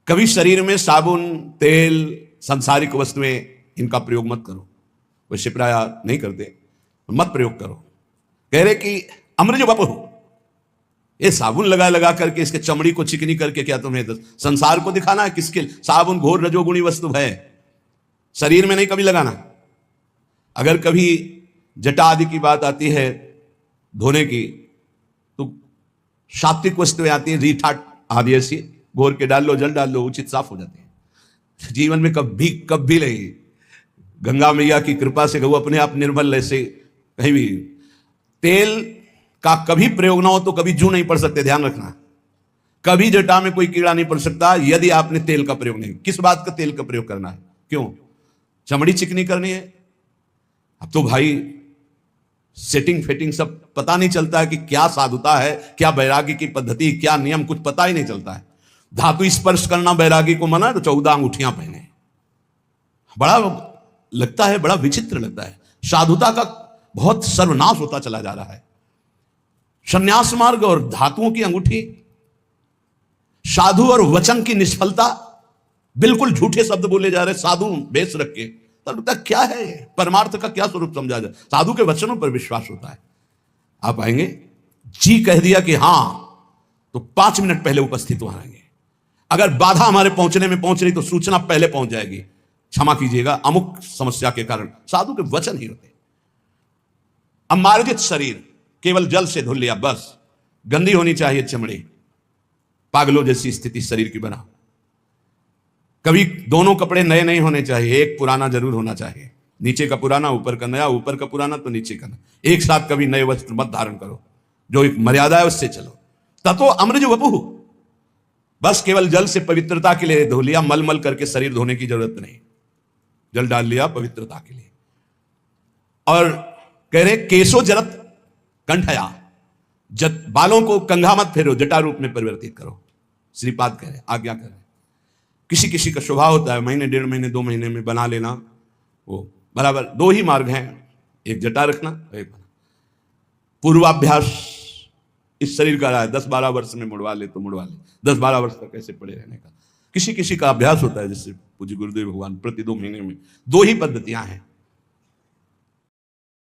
कभी शरीर में साबुन, तेल, सांसारिक वस्तुएं इनका प्रयोग मत करो। वैसे प्राय नहीं करते, मत प्रयोग करो। कह रहे कि अमृज वपु, ये साबुन लगा लगा करके इसके चमड़ी को चिकनी करके क्या तुम्हें संसार को दिखाना है? किसके? साबुन घोर रजोगुणी वस्तु है, शरीर में नहीं कभी लगाना। अगर कभी जटा आदि की बात आती है धोने की, तो सात्विक वस्तुएं आती हैं, रीठा आदि ऐसी घोर के डाल लो, जल डाल लो, उचित साफ हो जाते हैं। जीवन में कभी नहीं, गंगा मैया की कृपा से गऊ अपने आप निर्मल, ऐसे कहीं भी तेल का कभी प्रयोग ना हो तो कभी जू नहीं पड़ सकते, ध्यान रखना। कभी जटा में कोई कीड़ा नहीं पड़ सकता यदि आपने तेल का प्रयोग नहीं। किस बात का तेल का प्रयोग करना है? क्यों? चमड़ी चिकनी करनी है। अब तो भाई सेटिंग फिटिंग सब पता नहीं चलता है कि क्या साधुता है, क्या बैरागी की पद्धति, क्या नियम, कुछ पता ही नहीं चलता है। धातु स्पर्श करना बैरागी को मना, तो 14 अंगूठियां पहने। बड़ा लगता है, बड़ा विचित्र लगता है। साधुता का बहुत सर्वनाश होता चला जा रहा है। संन्यास मार्ग और धातुओं की अंगूठी, साधु और वचन की निष्फलता, बिल्कुल झूठे शब्द बोले जा रहे साधु बेस रख के। तो क्या है परमार्थ का क्या स्वरूप समझा जाए? साधु के वचनों पर विश्वास होता है। आप आएंगे, जी कह दिया कि हां, तो 5 मिनट पहले उपस्थित वहां रहेंगे। अगर बाधा हमारे पहुंचने में पहुंच रही तो सूचना पहले पहुंच जाएगी, क्षमा कीजिएगा अमुक समस्या के कारण। साधु के वचन ही होते। अमार्जित शरीर, केवल जल से धुल लिया बस। गंदी होनी चाहिए चमड़ी, पागलों जैसी स्थिति शरीर की बना। कभी दोनों कपड़े नए नहीं होने चाहिए, एक पुराना जरूर होना चाहिए। नीचे का पुराना, ऊपर का नया, ऊपर का पुराना तो नीचे का नया। एक साथ कभी नए वस्त्र मत धारण करो, जो एक मर्यादा है उससे चलो। ततो अमृज वपु, बस केवल जल से पवित्रता के लिए धो लिया, मल मल करके शरीर धोने की जरूरत नहीं, जल डाल लिया पवित्रता के लिए। और कह रहे केशो जरत कंठया, बालों को कंघा मत फेरो, जटा रूप में परिवर्तित करो। श्रीपाद कह रहे, आज्ञा कर रहे। किसी किसी का स्वभाव होता है महीने, 1.5 महीने, 2 महीने में बना लेना, वो बराबर। 2 ही मार्ग हैं, एक जटा रखना, एक बना। पूर्वाभ्यास इस शरीर का रहा है, 10-12 वर्ष में मुड़वा ले तो मुड़वा ले, 10-12 वर्ष तक कैसे पड़े रहने का। किसी किसी का अभ्यास होता है, जैसे पूज्य गुरुदेव भगवान प्रति 2 महीने में 2 ही पद्धतियां हैं।